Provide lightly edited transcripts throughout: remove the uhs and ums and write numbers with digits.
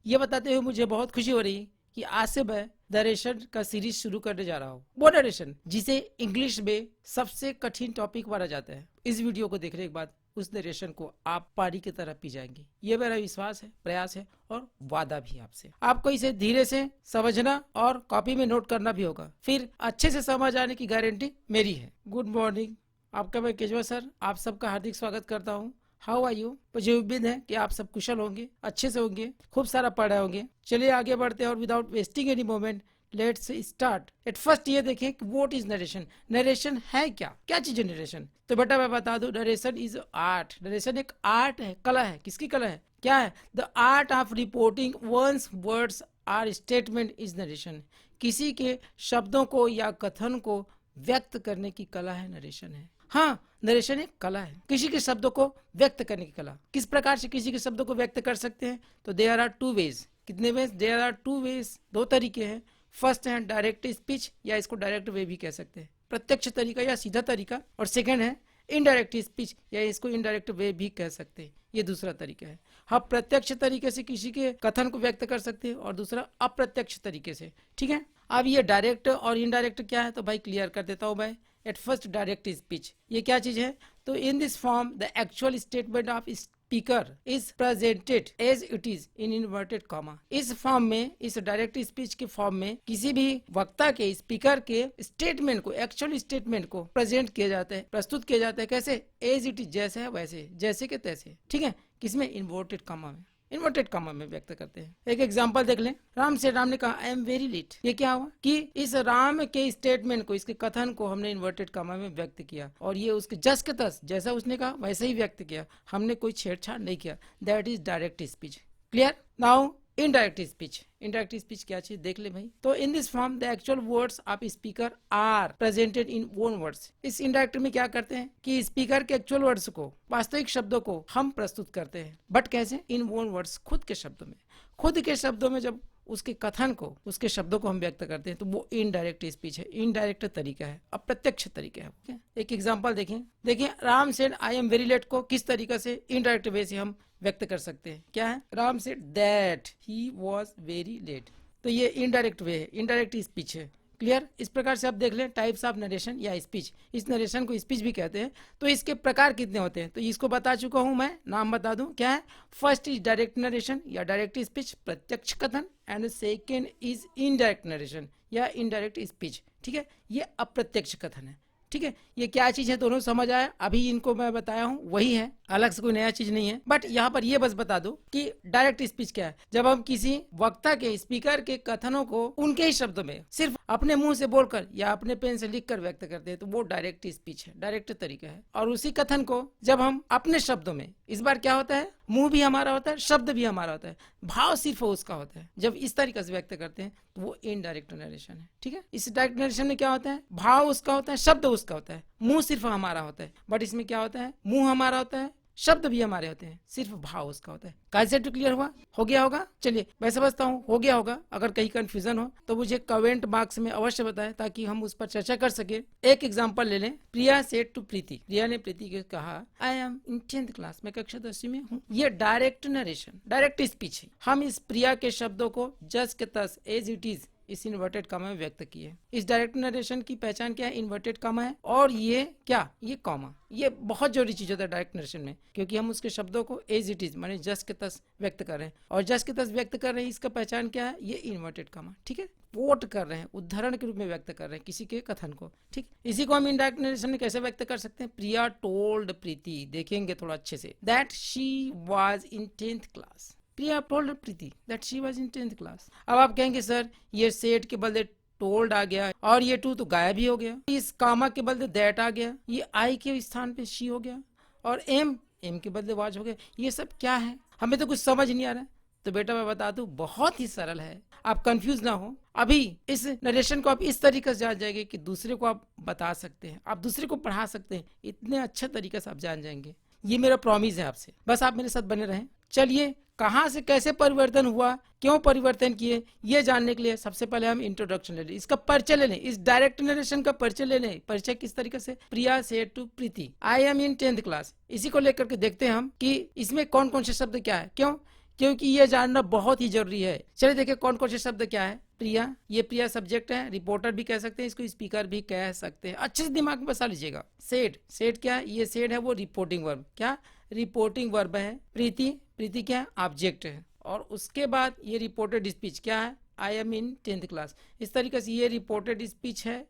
ये बताते हुए मुझे बहुत खुशी हो रही है कि आज से मैं नरेशन का सीरीज शुरू करने जा रहा हूँ। वो नरेशन जिसे इंग्लिश में सबसे कठिन टॉपिक माना जाता है। इस वीडियो को देखने के बाद उस नरेशन को आप पानी की तरह पी जाएंगे। ये मेरा विश्वास है, प्रयास है और वादा भी आपसे। आपको इसे धीरे से समझना और कॉपी में नोट करना भी होगा, फिर अच्छे से समझ आने की गारंटी मेरी है। गुड मॉर्निंग, आपका मैं केजवा सर आप सबका हार्दिक स्वागत करता हूँ। How are you? मुझे उम्मीद है कि आप सब कुशल होंगे, अच्छे से होंगे, खूब सारा पढ़े होंगे। चलिए आगे बढ़ते हैं और without wasting any moment let's start. At first ये देखें कि व्हाट इज नरेशन। नरेशन है क्या? क्या चीज है नरेशन? तो बेटा मैं बता दूं, नरेशन इज आर्ट। नरेशन एक आर्ट है, कला है। किसकी कला है? क्या है? The art of reporting one's words or statement is narration. किसी के शब्दों को या कथन को व्यक्त करने की कला है, नरेशन है। हाँ, नरेशन एक कला है, किसी के शब्दों को व्यक्त करने की कला। किस प्रकार से किसी के शब्दों को व्यक्त कर सकते हैं? तो देयर आर टू वेज। कितने ways? There are two ways, दो तरीके हैं। फर्स्ट है डायरेक्ट स्पीच, या इसको डायरेक्ट वे भी कह सकते हैं, प्रत्यक्ष तरीका या सीधा तरीका। और सेकंड है इनडायरेक्ट स्पीच, या इसको इनडायरेक्ट वे भी कह सकते हैं। ये दूसरा तरीका है। हम प्रत्यक्ष तरीके से किसी के कथन को व्यक्त कर सकते हैं और दूसरा अप्रत्यक्ष तरीके से। ठीक है, अब ये डायरेक्ट और इनडायरेक्ट क्या है तो भाई क्लियर कर देता हूं मैं। एट फर्स्ट डायरेक्ट स्पीच, ये क्या चीज है? तो in this form the actual statement of speaker is presented as it is in inverted comma. इस फॉर्म में, इस डायरेक्ट स्पीच के फॉर्म में किसी भी वक्ता के, स्पीकर के स्टेटमेंट को, एक्चुअल स्टेटमेंट को प्रेजेंट किया जाता है, प्रस्तुत किया जाता है। कैसे? एज इट इज, जैसे है वैसे, जैसे के तैसे। ठीक है, किसमें? इन्वर्टेड कॉमा में। इन्वर्टेड कॉमा में व्यक्त करते हैं। एक एग्जांपल देख लें। राम ने कहा आई एम वेरी लेट। ये क्या हुआ कि इस राम के स्टेटमेंट को, इसके कथन को हमने इन्वर्टेड कॉमा में व्यक्त किया और ये उसके जस के तस, जैसा उसने कहा वैसे ही व्यक्त किया। हमने कोई छेड़छाड़ नहीं किया। That is direct speech. Clear? Now indirect speech. Indirect speech क्या चीज देख ले भाई। तो in this form the actual words of speaker are presented in own words. इस इनडायरेक्ट में क्या करते हैं कि स्पीकर के एक्चुअल वर्ड्स को, वास्तविक शब्दों को हम प्रस्तुत करते हैं। बट कैसे? इन ओन वर्ड्स, खुद के शब्दों में। खुद के शब्दों में जब उसके कथन को, उसके शब्दों को हम व्यक्त करते हैं तो वो इनडायरेक्ट स्पीच है, इनडायरेक्ट तरीका है, अप्रत्यक्ष तरीका है। एक एग्जांपल देखें। देखिए, Ram said I am very late को किस तरीके से इनडायरेक्ट वे से हम व्यक्त कर सकते हैं। क्या है? Ram said that he was very late. तो ये इनडायरेक्ट वे है, इनडायरेक्ट स्पीच है। क्लियर? इस प्रकार से आप देख लें टाइप्स ऑफ नरेशन या स्पीच। इस नरेशन को स्पीच भी कहते हैं। तो इसके प्रकार कितने होते हैं तो इसको बता चुका हूं मैं, नाम बता दूं। क्या है? फर्स्ट इज डायरेक्ट नरेशन या डायरेक्ट स्पीच, प्रत्यक्ष कथन। And second is indirect narration या इनडायरेक्ट स्पीच। ठीक है, ये अप्रत्यक्ष कथन है। ठीक है, ये क्या चीज है दोनों समझ आया? अभी इनको मैं बताया हूं वही है, अलग से कोई नया चीज नहीं है। बट यहाँ पर ये बस बता दो कि डायरेक्ट स्पीच क्या है। जब हम किसी वक्ता के, स्पीकर के कथनों को उनके ही शब्दों में, सिर्फ अपने मुंह से बोलकर या अपने पेन से लिखकर व्यक्त करते हैं तो वो डायरेक्ट स्पीच है, डायरेक्ट तरीका है। और उसी कथन को जब हम अपने शब्दों में, इस बार क्या होता है, मुंह भी हमारा होता है, शब्द भी हमारा होता है, भाव सिर्फ उसका होता है, जब इस तरीके से व्यक्त करते हैं तो वो इनडायरेक्ट नरेशन है। ठीक है, इस डायरेक्ट नरेशन में क्या होता है? भाव उसका होता है, शब्द उसका होता है, मुंह सिर्फ हमारा होता है। बट इसमें क्या होता है? मुंह हमारा होता है, शब्द भी हमारे होते हैं, सिर्फ भाव उसका होता है। कॉन्सेप्ट क्लियर हुआ? हो गया होगा? चलिए मैं समझता हूँ हो गया होगा। अगर कहीं कंफ्यूजन हो तो मुझे कमेंट बॉक्स में अवश्य बताएं ताकि हम उस पर चर्चा कर सके। एक एग्जांपल ले लें। प्रिया सेड टू प्रीति। प्रिया ने प्रीति को कहा आई एम इन 10th क्लास, मैं कक्षा 10वीं में हूँ। ये डायरेक्ट नरेशन, डायरेक्ट स्पीच है। हम इस प्रिया के शब्दों को जस के तस, एज इट इज, इस इन्वर्टेड कॉमा में व्यक्त किए। इस डायरेक्ट नरेशन की पहचान क्या है? इन्वर्टेड कॉमा है। और ये क्या? ये कॉमा। ये बहुत जरूरी चीज होता है डायरेक्ट नरेशन में, क्योंकि हम उसके शब्दों को एज इट इज, माने जस के तस व्यक्त कर रहे हैं। और जस के तस व्यक्त कर रहे हैं, इसका पहचान क्या है? ये इन्वर्टेड कॉमा। ठीक है, कोट कर रहे हैं, उदाहरण के रूप में व्यक्त कर रहे हैं किसी के कथन को। ठीक, इसी को हम इनडायरेक्ट नरेशन में कैसे व्यक्त कर सकते हैं? प्रिया टोल्ड प्रीति, देखेंगे थोड़ा अच्छे से, that she was in 10th class. Priya told Preeti that she was in 10th class. अब आप कहेंगे सर ये सेड के बदले टोल्ड आ गया और ये टू तो गायब ही हो गया, इस कामा के बदले दैट आ गया, ये आई के स्थान पे शी हो गया और एम के बदले वाज हो गया। ये सब क्या है? हमें तो कुछ समझ नहीं आ रहा है। तो बेटा मैं बता दूं, बहुत ही सरल है, आप कंफ्यूज ना हो। अभी इस नरेशन को आप इस तरीके से जान जाएंगे कि दूसरे को आप बता सकते हैं, आप दूसरे को पढ़ा सकते हैं, इतने अच्छे तरीके से आप जान जाएंगे। ये मेरा प्रॉमिस है आपसे, बस आप मेरे साथ बने रहें। चलिए, कहां से कैसे परिवर्तन हुआ, क्यों परिवर्तन किए, ये जानने के लिए सबसे पहले हम इंट्रोडक्शन ले लें, इसका परिचय ले लें, इस डायरेक्ट नरेशन का परिचय ले लें। परिचय किस तरीके से? Priya said to Preeti I am in 10th class. इसी को लेकर के देखते हैं हम कि इसमें कौन कौन से शब्द क्या है। क्यों? क्योंकि ये जानना बहुत ही जरूरी है। चलिए देखिए कौन कौन से शब्द क्या है। प्रिया, ये प्रिया सब्जेक्ट है, रिपोर्टर भी कह सकते हैं इसको, स्पीकर भी कह सकते हैं। अच्छे से दिमाग में बसा लीजिएगा। सेड, सेड क्या है, ये सेड है वो रिपोर्टिंग वर्ब, क्या रिपोर्टिंग वर्ब है। प्रीति, प्रीति क्या है, ऑब्जेक्ट है। और उसके बाद ये रिपोर्टेड स्पीच क्या है, आई एम इन 10th क्लास। इस तरीके से ये रिपोर्टेड स्पीच है,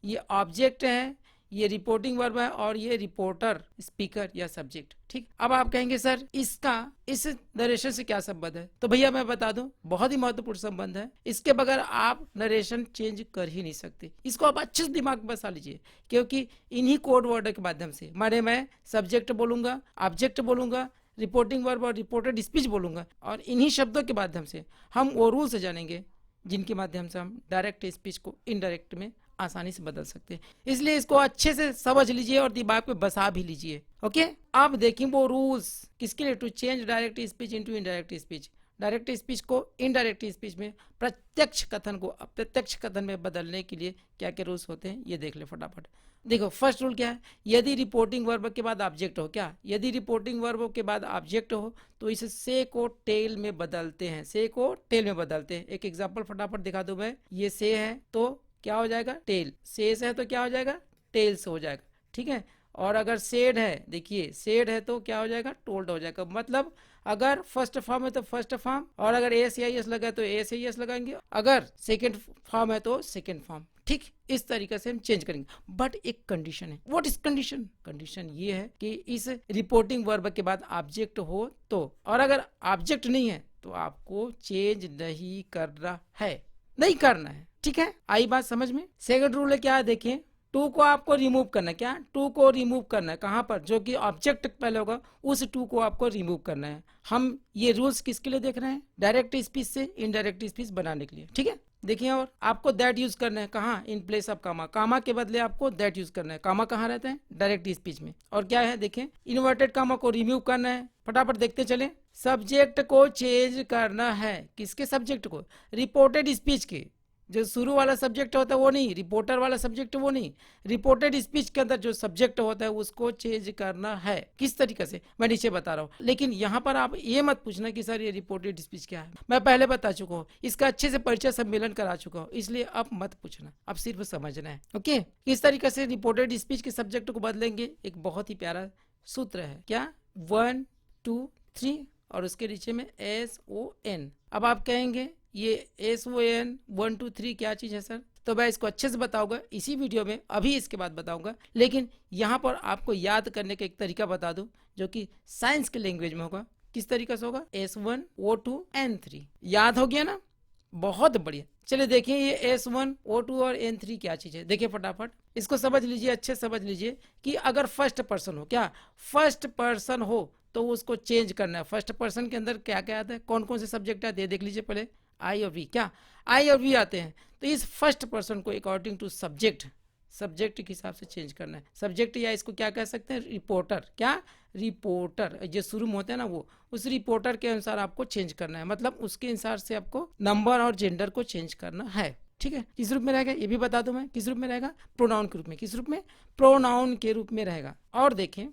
ये ऑब्जेक्ट है, ये रिपोर्टिंग वर्ब है, और ये रिपोर्टर, स्पीकर या सब्जेक्ट। ठीक, अब आप कहेंगे सर इसका इस नरेशन से क्या संबंध है, तो भैया मैं बता दूं बहुत ही महत्वपूर्ण संबंध है। इसके बगैर आप नरेशन चेंज कर ही नहीं सकते। इसको आप अच्छे से दिमाग में बसा लीजिए, क्योंकि इन्हीं कोड वर्ड के माध्यम से माने मैं सब्जेक्ट बोलूंगा, ऑब्जेक्ट बोलूंगा, रिपोर्टिंग वर्ब और रिपोर्टेड स्पीच बोलूंगा, और इन्हीं शब्दों के माध्यम से हम वो रूल्स जानेंगे जिनके माध्यम से हम डायरेक्ट स्पीच को इनडायरेक्ट में आसानी से बदल सकते हैं। इसलिए इसको अच्छे से समझ लीजिए और दिमाग पे बसा भी लीजिए। ओके, आप देखें वो रूल्स किसके लिए, to change direct speech into indirect speech. Direct speech को इनडायरेक्ट स्पीच में, प्रत्यक्ष कथन को अप्रत्यक्ष कथन में बदलने के लिए क्या क्या रूल्स होते हैं ये देख ले फटाफट। देखो फर्स्ट रूल क्या है, यदि रिपोर्टिंग वर्ब के बाद ऑब्जेक्ट हो, क्या यदि रिपोर्टिंग वर्ब के बाद ऑब्जेक्ट हो तो इस से को टेल में बदलते हैं, से को टेल में बदलते हैं। एक एग्जांपल फटाफट दिखा दूं मैं, ये से है तो क्या हो जाएगा, टेल। सेस है तो क्या हो जाएगा, टेल्स हो जाएगा। ठीक है, और अगर सेड है, देखिए सेड है तो क्या हो जाएगा, टोल्ड हो जाएगा। मतलब अगर फर्स्ट फॉर्म है तो फर्स्ट फॉर्म, और अगर एस या एस लगा तो एस या एस लगाएंगे, अगर सेकंड फॉर्म है तो सेकंड फॉर्म। ठीक, इस तरीके से हम चेंज करेंगे। बट एक कंडीशन है। व्हाट इज कंडीशन, कंडीशन ये है कि इस रिपोर्टिंग वर्ब के बाद ऑब्जेक्ट हो तो, और अगर ऑब्जेक्ट नहीं है तो आपको चेंज नहीं करना है, नहीं करना है। ठीक है, आई बात समझ में। सेकंड रूल है क्या, देखिए टू को आपको रिमूव करना है, क्या टू को रिमूव करना है, कहां पर, जो कि ऑब्जेक्ट पहले होगा उस टू को आपको रिमूव करना है। हम ये रूल्स किसके लिए देख रहे हैं, डायरेक्ट स्पीच से इनडायरेक्ट स्पीच बनाने के लिए। ठीक है, देखिए और आपको दैट यूज करना है, कहाँ, इन प्लेस ऑफ कामा, कामा के बदले आपको दैट यूज करना है। कामा कहाँ रहता है, डायरेक्ट स्पीच में। और क्या है, देखिए इन्वर्टेड कामा को रिमूव करना है। फटाफट देखते चले, सब्जेक्ट को चेंज करना है, किसके सब्जेक्ट को, रिपोर्टेड स्पीच के। जो शुरू वाला सब्जेक्ट होता है वो नहीं, रिपोर्टर वाला सब्जेक्ट वो नहीं, रिपोर्टेड स्पीच के अंदर जो सब्जेक्ट होता है उसको चेंज करना है। किस तरीके से मैं नीचे बता रहा हूँ, लेकिन यहाँ पर आप ये मत पूछना कि सर ये रिपोर्टेड स्पीच क्या है, मैं पहले बता चुका हूँ, इसका अच्छे से परिचय सम्मेलन करा चुका हूँ, इसलिए अब मत पूछना, अब सिर्फ समझना है। ओके, किस तरीके से रिपोर्टेड स्पीच के सब्जेक्ट को बदलेंगे, एक बहुत ही प्यारा सूत्र है, क्या 1 2 3 और उसके नीचे में SON। अब आप कहेंगे ये SON 1 2 3 क्या चीज है सर, तो मैं इसको अच्छे से बताऊंगा इसी वीडियो में, अभी इसके बाद बताऊंगा। लेकिन यहाँ पर आपको याद करने का एक तरीका बता दूं जो कि साइंस के लैंग्वेज में होगा। किस तरीके से होगा, S1 O2 N3। याद हो गया ना, बहुत बढ़िया। चलिए देखिए ये S1 O2 और N3 क्या चीज है, देखिए फटाफट इसको समझ लीजिए, अच्छे समझ लीजिए कि अगर फर्स्ट पर्सन हो, क्या फर्स्ट पर्सन हो तो उसको चेंज करना है। फर्स्ट पर्सन के अंदर क्या क्या आता है, कौन कौन से सब्जेक्ट आते हैं देख लीजिए पहले, आई और वी, क्या आई और वी आते हैं। तो इस फर्स्ट पर्सन को अकॉर्डिंग टू सब्जेक्ट, सब्जेक्ट के हिसाब से चेंज करना है। सब्जेक्ट या इसको क्या कह सकते हैं, रिपोर्टर, क्या रिपोर्टर, जो शुरू में होता है ना वो, उस रिपोर्टर के अनुसार आपको चेंज करना है, मतलब उसके अनुसार से आपको नंबर और जेंडर को चेंज करना है। ठीक है, किस रूप में रहेगा ये भी बता दूं मैं, किस रूप में रहेगा, प्रोनाउन के रूप में। किस रूप में, प्रोनाउन के रूप में रहेगा। और देखें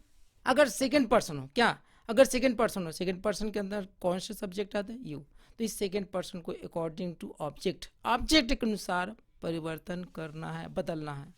अगर सेकेंड पर्सन हो, क्या अगर सेकेंड पर्सन हो, सेकेंड पर्सन के अंदर कौन से सब्जेक्ट आते हैं, यू, तो इस सेकेंड पर्सन को अकॉर्डिंग टू ऑब्जेक्ट, ऑब्जेक्ट के अनुसार परिवर्तन करना है, बदलना है।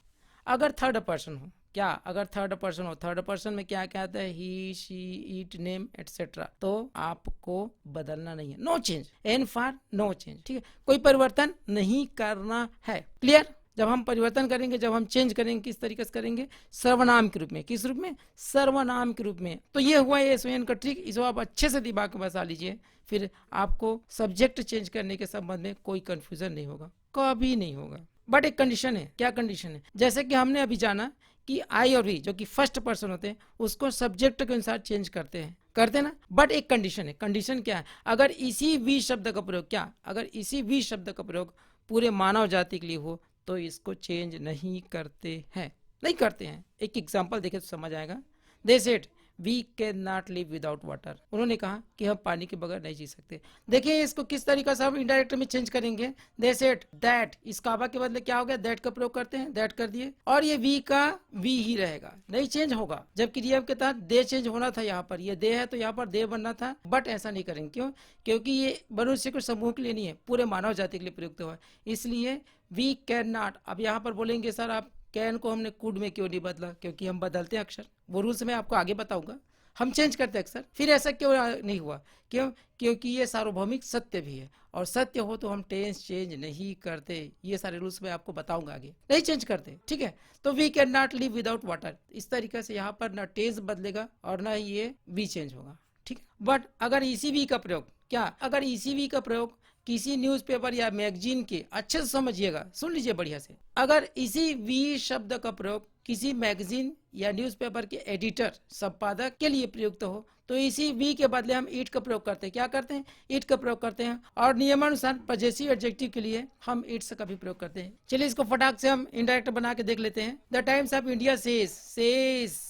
अगर थर्ड पर्सन हो, क्या अगर थर्ड पर्सन हो, थर्ड पर्सन में क्या क्या आता है, he she it name etcetera, तो आपको बदलना नहीं है, no change, N for no change. ठीक है, कोई परिवर्तन नहीं करना है। क्लियर, जब हम परिवर्तन करेंगे, जब हम चेंज करेंगे, किस तरीके से करेंगे, सर्वनाम के रूप में। किस रूप में, सर्वनाम के रूप में। तो ये हुआ SON का ट्रिक, इसको आप अच्छे से दिमाग में बसा लीजिए, फिर आपको सब्जेक्ट चेंज करने के संबंध में कोई कंफ्यूजन नहीं होगा, कभी नहीं होगा। बट एक कंडीशन है, क्या कंडीशन है, जैसे कि हमने अभी जाना कि आई और वी जो कि फर्स्ट पर्सन होते हैं उसको सब्जेक्ट के अनुसार चेंज करते हैं ना। बट एक कंडीशन है, कंडीशन क्या है, अगर इसी वी शब्द का प्रयोग, क्या अगर इसी वी शब्द का प्रयोग पूरे मानव जाति के लिए हो तो इसको चेंज नहीं करते हैं, नहीं करते हैं। एक एग्जांपल देखे तो समझ आएगा। They said we can not live without water. उन्होंने कहा कि हम पानी के बगैर नहीं जी सकते। देखिए इसको किस तरीके से हम इनडायरेक्ट में चेंज करेंगे। दे सेड दैट, इस काबा के बदले क्या हो गया, दैट का प्रयोग करते हैं, दैट कर दिए, और ये वी का वी ही रहेगा, नहीं चेंज होगा। जबकि नियम के तहत दे चेंज होना था, यहाँ पर ये दे है तो यहाँ पर दे बनना था, बट ऐसा नहीं करेंगे। क्यों? क्योंकि ये मनुष्य के समूह के लिए नहीं है, पूरे मानव जाति के लिए प्रयुक्त हुआ, इसलिए वी कैन नॉट। अब यहाँ पर बोलेंगे सर आप कैन को हमने कुड में क्यों नहीं बदला? क्योंकि हम बदलते हैं अक्षर, वो रूल्स मैं आपको आगे बताऊंगा, हम चेंज करते हैं अक्सर। फिर ऐसा क्यों नहीं हुआ? क्यों? क्योंकि ये सार्वभौमिक सत्य भी है, और सत्य हो तो हम टेंस चेंज नहीं करते। ये सारे रूल्स मैं आपको बताऊंगा आगे, नहीं चेंज करते, ठीक है। तो we can not live without water, इस तरीके से यहाँ पर ना टेंस बदलेगा और ना ही ये वी चेंज होगा, ठीक है। बट अगर इसी वी का प्रयोग, क्या अगर इसी वी का प्रयोग किसी न्यूज़पेपर या मैगजीन के, अच्छे से समझिएगा, सुन लीजिए बढ़िया से, अगर इसी वी शब्द का प्रयोग किसी मैगजीन या न्यूज़पेपर के एडिटर, संपादक के लिए प्रयुक्त हो, तो इसी वी के बदले हम इट का प्रयोग करते हैं। क्या करते हैं? इट का प्रयोग करते हैं। और नियमानुसार पजेसिव एडजेक्टिव के लिए हम इट्स का भी प्रयोग करते हैं। चलिए इसको फटाक से हम इनडायरेक्ट बना के देख लेते हैं। The Times of India says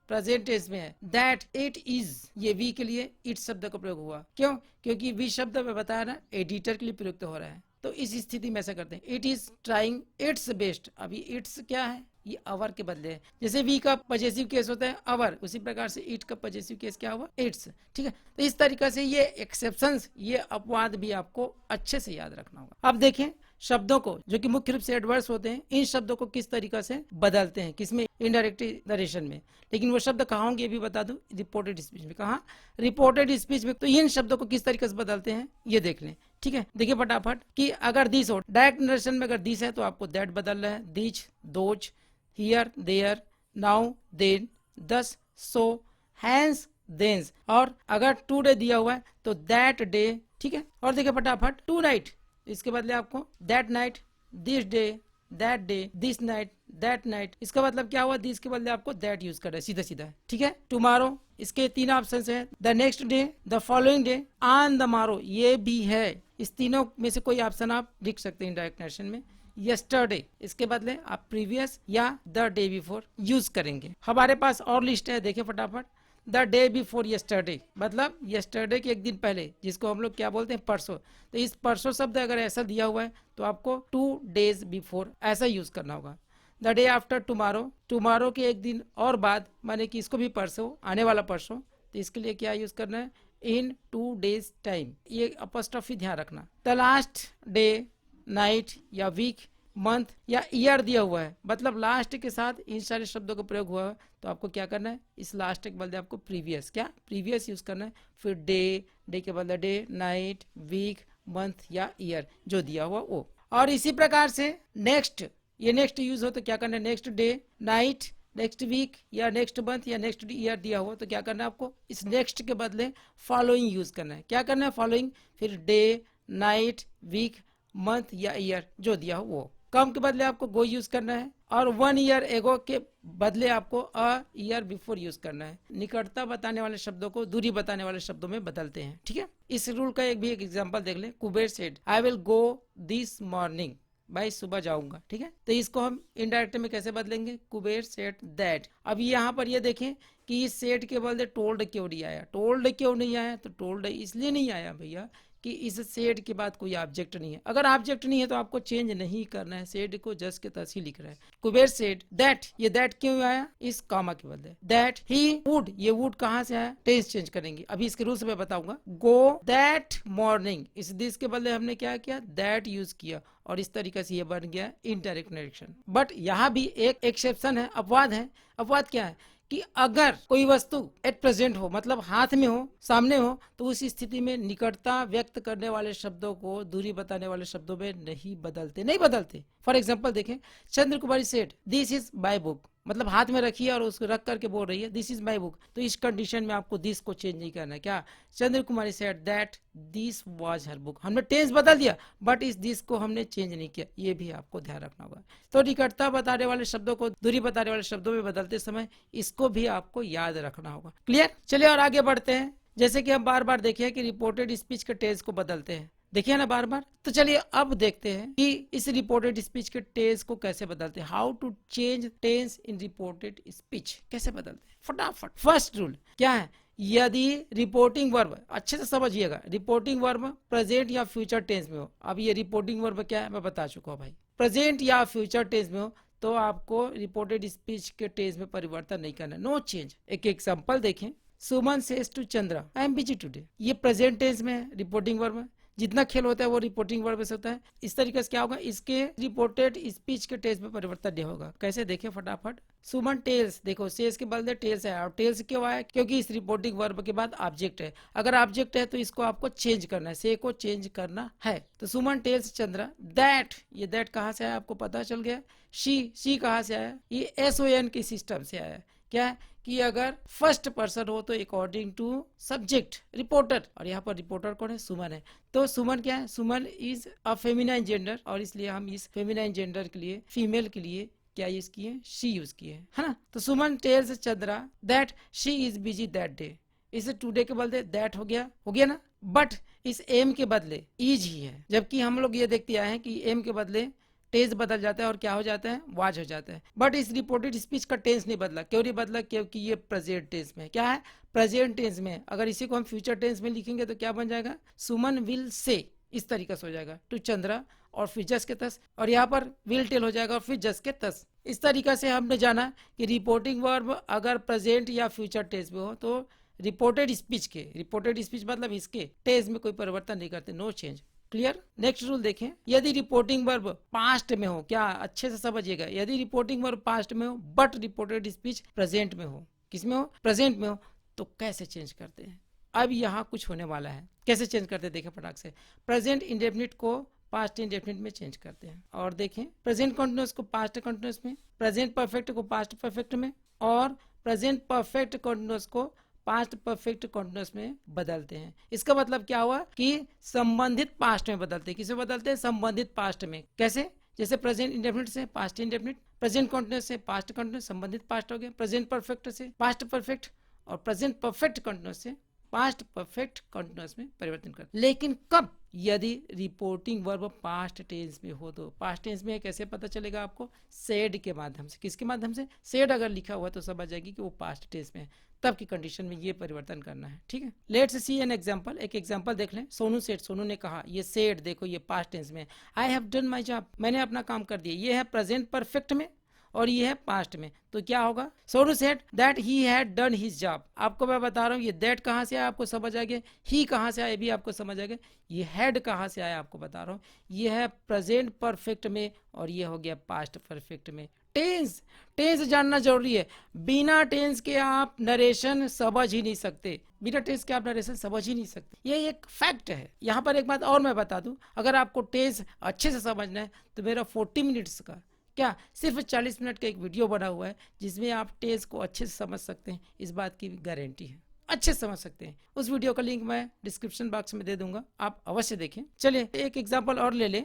present tense में है दैट इट इज, ये वी के लिए इट शब्द का प्रयोग हुआ। क्यों? क्योंकि वी शब्द में बताया ना एडिटर के लिए प्रयुक्त हो रहा है, तो इस स्थिति में ऐसा करते हैं, it is trying it's best. अभी इट्स क्या है? ये अवर के बदले है। जैसे वी का पजेसिव केस होता है अवर, उसी प्रकार से इट का पजेसिव केस क्या हुआ? इट्स, ठीक है। तो इस तरीके से ये एक्सेप्शंस, ये अपवाद भी आपको अच्छे से याद रखना होगा। अब देखें शब्दों को जो कि मुख्य रूप से एडवर्ड्स होते हैं, इन शब्दों को किस तरीके से बदलते हैं, किसमें? इनडायरेक्ट नरेशन में। लेकिन वो शब्द कहाँ होंगे ये भी बता दूं, रिपोर्टेड स्पीच में। कहाँ? रिपोर्टेड स्पीच में। तो इन शब्दों को किस तरीके से बदलते हैं ये देख लें, ठीक है। देखिए फटाफट कि अगर दिस हो, डायरेक्ट नरेशन में अगर दिस है तो आपको दैट बदल रहा है, these, those, here, there, now, then, thus, so, hence, dense. और अगर टुडे दिया हुआ है तो दैट डे, ठीक है। और देखिए फटाफट टू नाइट, इसके बदले आपको that night, this day, that day, this night, that night. इसका मतलब क्या हुआ? दिस के बदले आपको दैट यूज कर रहे हैं, सीधा सीधा, ठीक है। टुमारो, इसके तीन ऑप्शन है, the next day, the following day, on the मारो, ये भी है। इस तीनों में से कोई ऑप्शन आप लिख सकते हैं इनडायरेक्ट नरेशन में। यस्टरडे, इसके बदले आप प्रीवियस या द डे बिफोर यूज करेंगे। हमारे पास और लिस्ट है, देखिए फटाफट। द डे बिफोर यस्टरडे, मतलब यस्टरडे के एक दिन पहले, जिसको हम लोग क्या बोलते हैं? परसों। तो इस परसों शब्द अगर ऐसा दिया हुआ है तो आपको 2 days बिफोर ऐसा यूज करना होगा। The day after tomorrow, tomorrow के एक दिन और बाद, माने कि इसको भी परसों, आने वाला परसों, तो इसके लिए क्या यूज करना है? इन 2 days टाइम, ये अपॉस्ट्रोफी ध्यान रखना। द लास्ट डे, नाइट या वीक, मंथ या ईयर दिया हुआ है, मतलब लास्ट के साथ इन सारे शब्दों का प्रयोग हुआ है, तो आपको क्या करना है? इस लास्ट के बदले आपको प्रीवियस, क्या? प्रीवियस यूज करना है। फिर डे, डे के बदले डे, नाइट, वीक, मंथ या ईयर जो दिया हुआ वो। और इसी प्रकार से नेक्स्ट, ये नेक्स्ट यूज हो तो क्या करना है? Next day, night, next week या नेक्स्ट मंथ या नेक्स्ट ईयर दिया हो तो क्या करना है आपको? इस नेक्स्ट के बदले फॉलोइंग यूज करना है। क्या करना है? फॉलोइंग, फिर डे, नाइट, वीक, मंथ या ईयर जो दिया हो वो। कम के बदले आपको गो यूज करना है, और 1 year एगो के बदले आपको अ ईयर बिफोर यूज करना है। निकटता बताने वाले शब्दों को दूरी बताने वाले शब्दों में बदलते हैं, ठीक है। इस रूल का एक एग्जांपल देख ले। Kuber said I will go this morning, भाई सुबह जाऊंगा, ठीक है। तो इसको हम इनडायरेक्ट में कैसे बदलेंगे? Kuber said that. अब यहाँ पर ये देखें कि इस सेड के बदले टोल्ड क्यों नहीं आया? टोल्ड क्यों नहीं आया? तो टोल्ड इसलिए नहीं आया भैया कि इस सेड के बाद कोई ऑब्जेक्ट नहीं है। अगर ऑब्जेक्ट नहीं है तो आपको चेंज नहीं करना है, सेड को जस्ट के तस ही लिख रहा है। कुबेर सेड दैट, ये दैट क्यों आया? इस कामा के बदले। दैट ही वुड, ये वुड कहाँ से आया? टेंस चेंज करेंगे, अभी इसके रूल्स में बताऊंगा। गो दैट मॉर्निंग, इस दिस के बदले हमने क्या किया? दैट यूज किया, और इस तरीके से ये बन गया इनडायरेक्ट नरेशन। बट यहाँ भी एक एक्सेप्शन है, अपवाद है। अपवाद क्या है? कि अगर कोई वस्तु एट प्रेजेंट हो, मतलब हाथ में हो, सामने हो, तो उस स्थिति में निकटता व्यक्त करने वाले शब्दों को दूरी बताने वाले शब्दों में नहीं बदलते। फॉर एग्जाम्पल देखें, Chandra Kumari said this is my book, मतलब हाथ में रखी है और उसको रख करके बोल रही है दिस इज माई बुक, तो इस कंडीशन में आपको दिस को चेंज नहीं करना है। क्या? Chandra Kumari said that this was her book, हमने टेंस बदल दिया बट इस दिस को हमने चेंज नहीं किया, ये भी आपको ध्यान रखना होगा। तो निकटता बताने वाले शब्दों को दूरी बताने वाले शब्दों में बदलते समय इसको भी आपको याद रखना होगा। क्लियर? चलिए और आगे बढ़ते हैं। जैसे कि हम बार बार देखें कि रिपोर्टेड स्पीच के टेंस को बदलते हैं, देखिए ना बार बार। तो चलिए अब देखते हैं कि इस रिपोर्टेड स्पीच के टेंस को कैसे बदलते हैं। How to change tense in reported speech, कैसे बदलते हैं फटाफट। फर्स्ट रूल क्या है, यदि रिपोर्टिंग वर्ब, अच्छे से समझिएगा, रिपोर्टिंग वर्ब प्रेजेंट या फ्यूचर टेंस में हो। अब ये रिपोर्टिंग वर्ब क्या है मैं बता चुका हूँ भाई, प्रेजेंट या फ्यूचर टेंस में हो तो आपको रिपोर्टेड स्पीच के टेंस में परिवर्तन नहीं करना, नो चेंज। एक एग्जांपल देखें, Suman says to Chandra I am busy today. ये प्रेजेंट टेंस में है, रिपोर्टिंग वर्ब में। जितना खेल होता है वो रिपोर्टिंग वर्ब से होता है। इस तरीके से क्या होगा, इसके रिपोर्टेड स्पीच के टेंस में परिवर्तन नहीं होगा। कैसे देखें फटाफट। सुमन टेल्स, देखो सेज के बदले टेल्स है, और टेल्स क्यों आया, क्योंकि इस रिपोर्टिंग वर्ब के बाद ऑब्जेक्ट है। अगर ऑब्जेक्ट है तो इसको आपको चेंज करना है, से को चेंज करना है। तो सुमन टेल्स चंद्रा दैट, ये दैट कहाँ से आया आपको पता चल गया। शी कहाँ से आया, ये SON के सिस्टम से आया। क्या है कि अगर फर्स्ट पर्सन हो तो अकॉर्डिंग टू सब्जेक्ट रिपोर्टर, और यहाँ पर रिपोर्टर कौन है, सुमन है। तो सुमन क्या है, सुमन इज अ फेमिनाइन जेंडर, और इसलिए हम इस फेमिनाइन जेंडर के लिए, फीमेल के लिए क्या यूज किए, शी यूज किए, है ना। तो Suman tells Chandra that she is busy that day. इसे टुडे के बदले दैट हो गया ना। बट इस एम के बदले इज ही है, जबकि हम लोग ये देखते आए हैं कि एम के बदले टेंस बदल जाता है और क्या हो जाता है, वाज हो जाता है। बट इस रिपोर्टेड स्पीच का टेंस नहीं बदला। क्यों नहीं बदला, क्योंकि ये प्रेजेंट टेंस में क्या है, प्रेजेंट टेंस में। अगर इसी को हम फ्यूचर टेंस में लिखेंगे तो क्या बन जाएगा, सुमन विल से, इस तरीके से हो जाएगा, टू चंद्रा और फिर जस के तस, और यहाँ पर विल टेल हो जाएगा और फिर जस के तस। इस तरीके से हमने जाना कि रिपोर्टिंग वर्ब अगर प्रेजेंट या फ्यूचर टेंस में हो तो रिपोर्टेड स्पीच मतलब इसके टेंस में कोई परिवर्तन नहीं करते, no change. Clear. Next rule देखें, यदि रिपोर्टिंग वर्ब पास्ट में हो, क्या अच्छे से समझिएगा, यदि रिपोर्टिंग वर्ब पास्ट में हो बट रिपोर्टेड स्पीच प्रेजेंट में हो, किसमें हो, प्रेजेंट में हो, तो कैसे चेंज करते हैं। अब यहाँ कुछ होने वाला है, कैसे चेंज करते हैं देखें फटाक से। प्रेजेंट इंडेफिनिट को पास्ट इंडेफिनिट में चेंज करते हैं, और देखें प्रेजेंट कंटिन्यूअस को पास्ट कंटिन्यूअस में, प्रेजेंट परफेक्ट को पास्ट परफेक्ट में, और प्रेजेंट परफेक्ट कंटिन्यूअस को पास्ट परफेक्ट कंटिन्यूअस में बदलते हैं। इसका मतलब क्या हुआ कि संबंधित पास्ट में बदलते हैं। किसे बदलते हैं, संबंधित पास्ट में। कैसे, जैसे प्रेजेंट इंडेफिनिट से पास्ट इंडेफिनिट, प्रेजेंट कंटिन्यूअस से पास्ट कंटिन्यूअस, संबंधित पास्ट हो गया। प्रेजेंट परफेक्ट से पास्ट परफेक्ट, और प्रेजेंट परफेक्ट कंटिन्यूअस से पास्ट परफेक्ट कंटिन्यूअस में परिवर्तन कर। लेकिन कब, यदि रिपोर्टिंग वर्ब पास्ट टेंस में हो तो। पास्ट टेंस में कैसे पता चलेगा आपको, सेड के माध्यम से। किसके माध्यम से, सेड अगर लिखा हुआ तो समझ जाएगी कि वो पास्ट टेंस में है, तब की कंडीशन में ये परिवर्तन करना है। ठीक है, लेट्स सी एन एग्जांपल। एक एग्जांपल देख लें। सोनू सेड, सोनू ने कहा, ये सेड देखो ये पास्ट टेंस में, I have done my job, मैंने अपना काम कर दिया। ये है प्रेजेंट परफेक्ट में और ये है पास्ट में, तो क्या होगा, Sonu said that he had done his job. आपको मैं बता रहा हूँ ये दैट कहाँ से आया आपको समझ आ गया, ही कहाँ से आया भी आपको समझ आ गया, ये हैड कहाँ से आया आपको बता रहा हूँ। ये है प्रेजेंट परफेक्ट में और ये हो गया पास्ट परफेक्ट में। टेंस, टेंस जानना जरूरी है। बिना टेंस के आप नरेशन समझ ही नहीं सकते, बिना टेंस के आप नरेशन समझ ही नहीं सकते, ये एक फैक्ट है। यहाँ पर एक बात और मैं बता दूं, अगर आपको टेंस अच्छे से समझना है तो मेरा 40 मिनट्स का क्या सिर्फ 40 मिनट का एक वीडियो बना हुआ है जिसमें आप टेंस को अच्छे से समझ सकते हैं, इस बात की गारंटी है, अच्छे से समझ सकते हैं। उस वीडियो का लिंक मैं डिस्क्रिप्शन बॉक्स में दे दूंगा, आप अवश्य देखें। चलिए एक एग्जांपल और ले लें।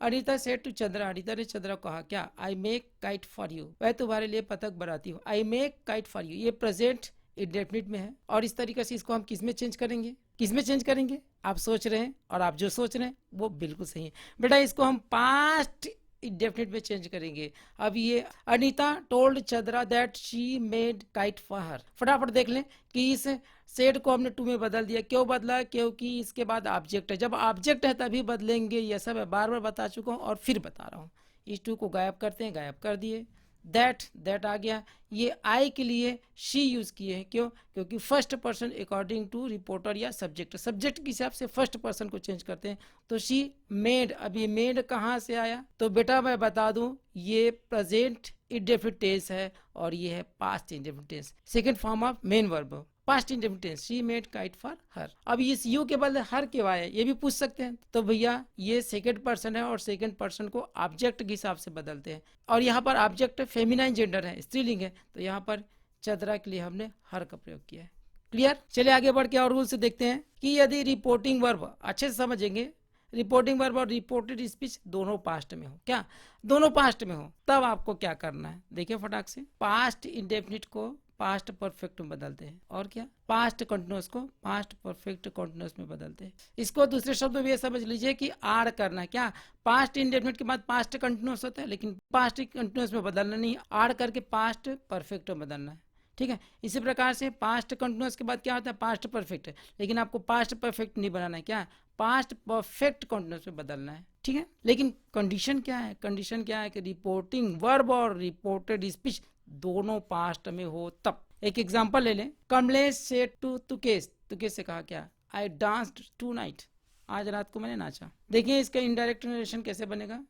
अनीता सेड टू चंद्रा, अनीता ने चंद्रा को कहा, क्या, I make kite for you, वह तुम्हारे लिए पतंग बनाती हूँ। I make kite for you, ये प्रेजेंट इंडेफिनिट में है, और इस तरीके से इसको हम किस में चेंज करेंगे, किस में चेंज करेंगे, आप सोच रहे हैं, और आप जो सोच रहे हैं वो बिल्कुल सही है बेटा। इसको हम पास्ट इंडेफिनिट में चेंज करेंगे। अब ये Anita told Chandra that she made kite for हर, फटाफट देख लें कि इस सेड को हमने टू में बदल दिया। क्यों बदला, क्योंकि इसके बाद ऑब्जेक्ट है, जब ऑब्जेक्ट है तभी बदलेंगे, ये सब मैं बार बार बता चुका हूँ और फिर बता रहा हूँ। इस टू को गायब करते हैं, गायब कर दिए, दैट आ गया। ये आई के लिए शी यूज किए हैं, क्यों, क्योंकि first person according to reporter या सब्जेक्ट के हिसाब से फर्स्ट पर्सन को चेंज करते हैं। तो शी मेड, अब ये मेड कहाँ से आया, तो बेटा मैं बता दूं ये प्रेजेंट इंडेफिनिट टेंस है और ये है past indefinite tense, second form of main verb, past indefinite tense. She made kite for her. अब इस यू के बदले हर क्यों आया, ये भी पूछ सकते हैं। तो भैया ये सेकंड पर्सन है और सेकंड पर्सन को ऑब्जेक्ट के हिसाब से बदलते हैं, और यहाँ पर ऑब्जेक्ट फेमिनाइन जेंडर है, स्त्रीलिंग है, तो यहाँ पर चंद्रा के लिए हमने हर का प्रयोग किया है। क्लियर। चलिए आगे बढ़ के और रूल से देखते हैं कि यदि रिपोर्टिंग वर्ब, अच्छे से समझेंगे, रिपोर्टिंग वर्ब और रिपोर्टेड स्पीच दोनों पास्ट में हो, क्या दोनों पास्ट में हो, तब आपको क्या करना है देखिए फटाक से। पास्ट इंडेफिनिट को पास्ट परफेक्ट में बदलते हैं। और क्या, पास्ट कंटिन्यूअस को पास्ट परफेक्ट कंटिन्यूअस में बदलते हैं। इसको दूसरे शब्द में भी ये समझ लीजिए कि आर करना है। क्या, पास्ट इंडेफिनिट के बाद पास्ट कंटिन्यूअस होता है, लेकिन पास्ट कंटिन्यूअस में बदलना नहीं, आर करके पास्ट परफेक्ट में बदलना है। ठीक है, इसी प्रकार से पास्ट कंटिन्यूअस के बाद क्या होता है, पास्ट परफेक्ट है, लेकिन आपको पास्ट परफेक्ट नहीं बनाना है, क्या, पास्ट परफेक्ट कंटिन्यूअस में बदलना है। ठीक है, लेकिन कंडीशन क्या है, कंडीशन क्या है कि रिपोर्टिंग वर्ब और रिपोर्टेड स्पीच दोनों पास्ट में हो तब। एक एग्जांपल ले लें, कमलेश सेड टू तुकेश, तुकेश से कहा क्या, आई डांस्ड टू नाइट, आज रात को मैंने नाचा। देखिए इसका इनडायरेक्ट नरेशन कैसे बनेगा,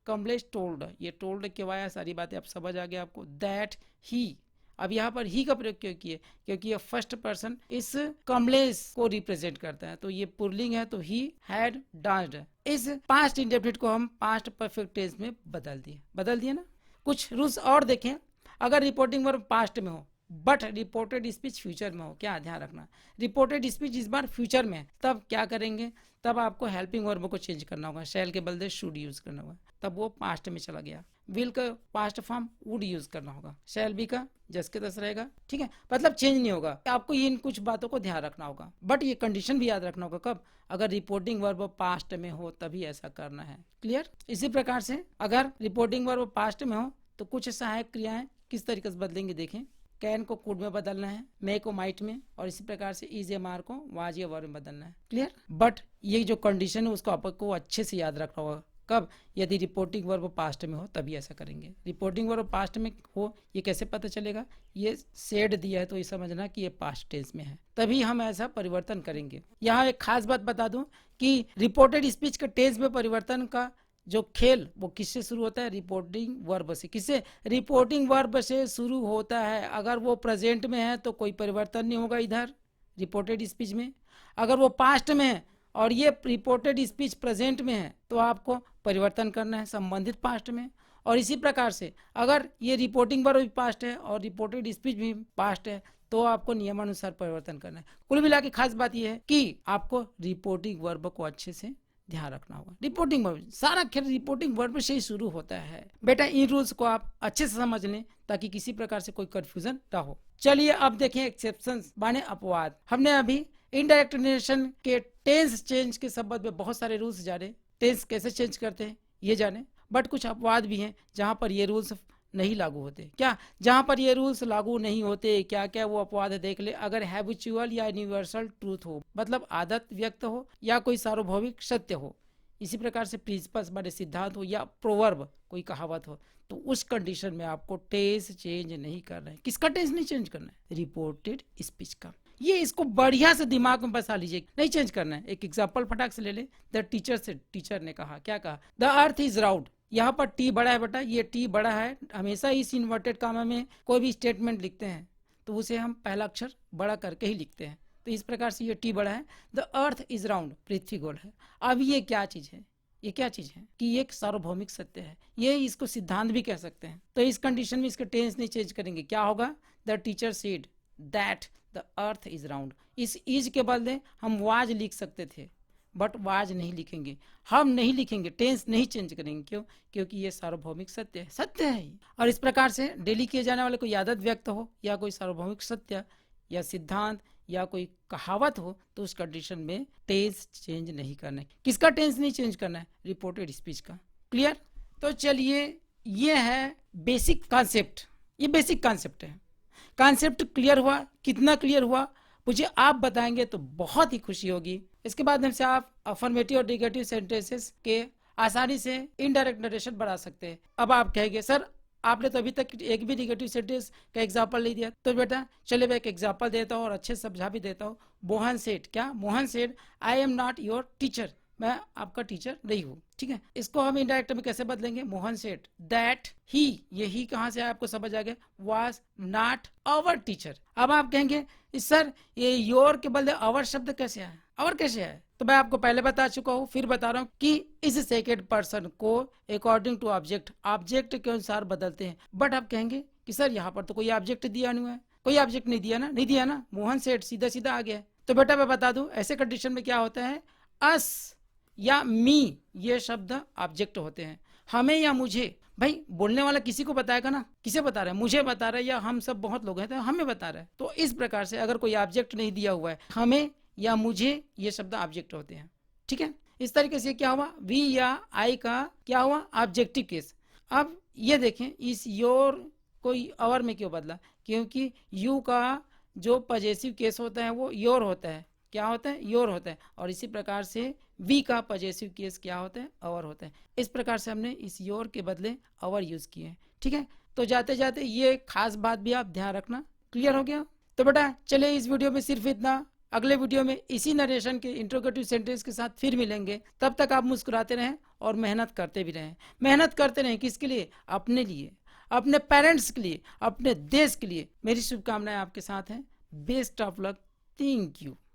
कमलेश टोल्ड, ये टोल्ड क्यों आया, सारी बातें अब समझ आ गया आपको, दैट ही। अब यहाँ पर ही का प्रयोग क्यों किए, क्योंकि ये फर्स्ट पर्सन इस कमलेश को रिप्रेजेंट करता है, तो ये पुल्लिंग है, तो ही हैड डांस्ड। इस पास्ट इंडेफिनिट को हम पास्ट परफेक्ट टेंस में बदल दिए ना। कुछ रूल्स और देखें, अगर रिपोर्टिंग वर्ब पास्ट में हो बट रिपोर्टेड स्पीच फ्यूचर में हो, क्या ध्यान रखना, रिपोर्टेड स्पीच इस बार फ्यूचर में है, तब क्या करेंगे, तब आपको हेल्पिंग वर्ब को चेंज करना होगा, शैल के बदले शुड यूज करना होगा, तब वो पास्ट में चला गया। विल का पास्ट फॉर्म वुड यूज करना होगा, शैल बी का जस के तस रहेगा। ठीक है, मतलब चेंज नहीं होगा, आपको इन कुछ बातों को ध्यान रखना होगा, बट ये कंडीशन भी याद रखना होगा, कब, अगर रिपोर्टिंग वर्ब पास्ट में हो तभी ऐसा करना है। क्लियर। इसी प्रकार से अगर रिपोर्टिंग वर्ब पास्ट में हो तो कुछ सहायक क्रियाएं किस तरीके से बदलेंगे, देखें, कैन को कुड में बदलना है, मे को माइट में, और इसी प्रकार से इज या मार को वाज या वर्ब में बदलना है। क्लियर। बट ये जो कंडीशन है उसको आपको अच्छे से याद रखना होगा, कब, यदि रिपोर्टिंग वर्ब पास्ट में हो तभी ऐसा करेंगे। रिपोर्टिंग वर्ब पास्ट में हो ये कैसे पता चलेगा, ये सेड दिया है तो ये समझना कि ये पास्ट टेंस में है, तभी हम ऐसा परिवर्तन करेंगे। यहाँ एक खास बात बता दूं कि रिपोर्टेड स्पीच के टेंस में परिवर्तन का जो खेल वो किससे शुरू होता है, रिपोर्टिंग वर्ब से। किससे, रिपोर्टिंग वर्ब से शुरू होता है। अगर वो प्रेजेंट में है तो कोई परिवर्तन नहीं होगा इधर रिपोर्टेड स्पीच में, अगर वो पास्ट में है और ये रिपोर्टेड स्पीच प्रेजेंट में है तो आपको परिवर्तन करना है संबंधित पास्ट में। और इसी प्रकार से अगर ये रिपोर्टिंग वर्ब भी पास्ट है और रिपोर्टेड स्पीच भी पास्ट है तो आपको नियमानुसार परिवर्तन करना है। कुल मिला के खास बात यह है कि आपको रिपोर्टिंग वर्ब को अच्छे से ध्यान रखना होगा। रिपोर्टिंग वर्ब, सारा खेल रिपोर्टिंग वर्ब से ही शुरू होता है। बेटा इन रूल्स को आप अच्छे से समझ लें ताकि किसी प्रकार से कोई कंफ्यूजन ना हो। चलिए अब देखें एक्सेप्शंस माने अपवाद। हमने अभी इनडायरेक्ट नरेशन के टेंस चेंज के संबंध में बहुत सारे रूल्स जाने, टेंस कैसे चेंज करते हैं ये जाने, बट कुछ अपवाद भी हैं जहां पर ये रूल्स नहीं लागू होते। क्या, जहां पर ये रूल्स लागू नहीं होते, क्या क्या वो अपवाद है देख ले। अगर हैबिचुअल या यूनिवर्सल ट्रूथ हो, मतलब आदत व्यक्त हो या कोई सार्वभौमिक सत्य हो, इसी प्रकार से प्रिंसिपल्स बड़े सिद्धांत हो या प्रोवर्ब कोई कहावत हो, तो उस कंडीशन में आपको टेंस चेंज नहीं करना है। किसका टेंस नहीं चेंज करना है, रिपोर्टेड स्पीच का। ये इसको बढ़िया से दिमाग में बसा लीजिए, नहीं चेंज करना है। एक एग्जांपल फटाक से ले ले, द टीचर से, टीचर ने कहा, क्या कहा, द अर्थ इज राउंड। यहाँ पर टी बड़ा है बेटा, ये टी बड़ा है। हमेशा इस इन्वर्टेड कामा में कोई भी स्टेटमेंट लिखते हैं तो उसे हम पहला अक्षर बड़ा करके ही लिखते हैं, तो इस प्रकार से ये टी बड़ा है। द अर्थ इज राउंड, पृथ्वी गोल है। अब ये क्या चीज है, ये क्या चीज है कि ये एक सार्वभौमिक सत्य है, ये इसको सिद्धांत भी कह सकते हैं। तो इस कंडीशन में इसका टेंस नहीं चेंज करेंगे, क्या होगा, the teacher said that the earth is round. इस इज के बदले हम वाज लिख सकते थे, बट वाज नहीं लिखेंगे, हम नहीं लिखेंगे, टेंस नहीं चेंज करेंगे। क्यों, क्योंकि ये सार्वभौमिक सत्य है, सत्य है। और इस प्रकार से डेली किए जाने वाले कोई आदत व्यक्त हो या कोई सार्वभौमिक सत्य या सिद्धांत या कोई कहावत हो तो उस कंडीशन में टेंस चेंज नहीं करना है। किसका टेंस नहीं चेंज करना है, रिपोर्टेड स्पीच का। क्लियर। तो चलिए ये है बेसिक कॉन्सेप्ट, ये बेसिक कॉन्सेप्ट है। कॉन्सेप्ट क्लियर हुआ, कितना क्लियर हुआ मुझे आप बताएंगे तो बहुत ही खुशी होगी। इसके बाद हमसे आप अफर्मेटिव और नेगेटिव सेंटेंसेस के आसानी से इनडायरेक्ट नरेशन बना सकते हैं। अब आप कहेंगे सर आपने तो अभी तक एक भी नेगेटिव सेंटेंस का एग्जांपल नहीं दिया, तो बेटा चलिए मैं एक एग्जांपल देता हूँ और अच्छे से समझा भी देता हूँ। मोहन सेठ, क्या, मोहन सेठ I am not your teacher, मैं आपका टीचर नहीं हूँ। ठीक है, इसको हम इनडायरेक्ट में कैसे बदलेंगे, मोहन सेठ दैट ही, ये ही कहां से आपको समझ आ गया, वाज नॉट आवर टीचर। अब आप कहेंगे सर ये योर के बदले आवर शब्द कैसे आया, आवर कैसे आया, तो मैं आपको पहले बता चुका हूँ, फिर बता रहा हूँ कि इस सेकेंड पर्सन को अकॉर्डिंग टू ऑब्जेक्ट, ऑब्जेक्ट के अनुसार बदलते हैं। बट आप कहेंगे कि सर यहाँ पर तो कोई ऑब्जेक्ट दिया नहीं है, कोई ऑब्जेक्ट नहीं दिया ना, नहीं दिया ना, मोहन सेठ सीधा सीधा आ गया। तो बेटा मैं बता दूं ऐसे कंडीशन में क्या होता है, अस या मी ये शब्द ऑब्जेक्ट होते हैं, हमें या मुझे भाई बोलने वाला किसी को बताएगा ना, किसे बता रहा है, मुझे बता रहा है या हम सब बहुत लोग हैं तो हमें बता रहा है। तो इस प्रकार से अगर कोई ऑब्जेक्ट नहीं दिया हुआ है, हमें या मुझे, ये शब्द ऑब्जेक्ट होते हैं। ठीक है, इस तरीके से क्या हुआ, वी या आई का क्या हुआ, ऑब्जेक्टिव केस। अब ये देखें, इस योर को और में क्यों बदला, क्योंकि यू का जो पजेसिव केस होता है वो योर होता है, क्या होता है, योर होता है। और इसी प्रकार से वी का पजेसिव केस क्या होता है, अवर होता है। इस प्रकार से हमने इस योर के बदले अवर यूज किए हैं। ठीक है, तो जाते जाते ये खास बात भी आप ध्यान रखना। क्लियर हो गया? तो बेटा चले इस वीडियो में सिर्फ इतना, अगले वीडियो में इसी नरेशन के इंट्रोगेटिव सेंटेंस के साथ फिर मिलेंगे। तब तक आप मुस्कुराते रहें और मेहनत करते भी रहें। मेहनत करते रहें किसके लिए, अपने लिए, अपने पेरेंट्स के लिए, अपने देश के लिए। मेरी शुभकामनाएं आपके साथ हैं। Best of luck. Thank you.